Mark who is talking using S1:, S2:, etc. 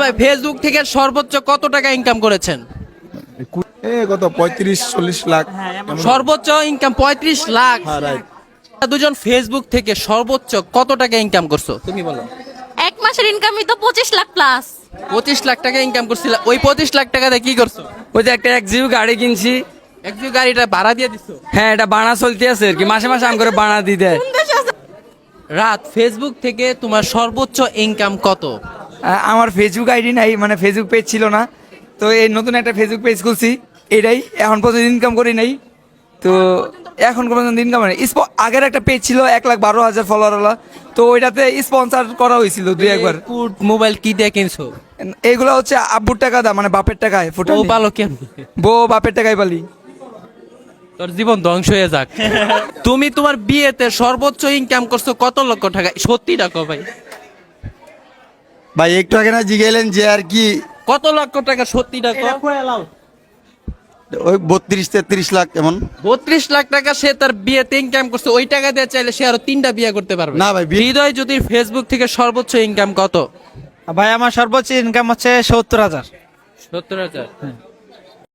S1: ভাই ফেসবুক থেকে সর্বোচ্চ কত টাকা ইনকাম করেছেন?
S2: কত 35-40 লাখ।
S1: সর্বোচ্চ ইনকাম 35 লাখ।
S2: হ্যাঁ, right।
S1: দুজন ফেসবুক থেকে সর্বোচ্চ কত টাকা ইনকাম করছো তুমি বলো?
S3: এক মাসের ইনকামই তো 25 লাখ প্লাস।
S1: 25 লাখ টাকা ইনকাম করছিল, ওই 25 লাখ টাকা দিয়ে কি করছো?
S4: ওই যে একটা এক্সিউ গাড়ি কিনছি।
S1: একটু গাড়িটা ভাড়া দিয়ে দিছো?
S4: হ্যাঁ, এটা বানা চলতে আছে আর কি, মাসে মাসে আম করে বানা দিয়ে দেয়।
S1: রাত ফেসবুক থেকে তোমার সর্বোচ্চ ইনকাম কত?
S4: আমার ফেসবুক আইডি নাই, মানে ফেসবুক পেজ ছিল না, তো এই নতুন একটা ফেসবুক পেজ খুলছি, এটাই এখন পর্যন্ত ইনকাম করি নাই। তো এখন পর্যন্ত ইনকাম নেই। আগের একটা পেজ ছিল 1,12,000 ফলোয়ারওয়ালা, তো ওইটাতে স্পন্সার করা হয়েছিল 2-1 বার।
S1: মোবাইল কি দিয়ে কিনছো?
S4: এইগুলো হচ্ছে আব্বুর টাকা দা, মানে বাপের টাকায়
S1: ও
S4: ফুটানি।
S1: পালো কেমনি?
S4: বউ বাপের টাকায় পালি।
S1: তোর জীবন ধ্বংস হয়ে যাক। তুমি তোমার বিয়েতে সর্বোচ্চ ইনকাম করছো কত লক্ষ টাকা? সত্যি টাকা ভাই,
S2: ভাই একটু আগে না জিগাইলেন যে আর কি
S1: কত লক্ষ টাকা? সত্যি টাকা
S2: ওই 32-33 লাখ এমন।
S1: 32 লাখ টাকা সে তার বিয়েতে ইনকাম করছে। ওই টাকা দিয়ে চাইলে সে আরো 3টা বিয়ে করতে পারবে।
S2: না ভাই,
S1: হৃদয় জ্যোতির ফেসবুক থেকে সর্বোচ্চ ইনকাম কত?
S5: ভাই আমার সর্বোচ্চ ইনকাম হচ্ছে 70,000।
S1: 70,000।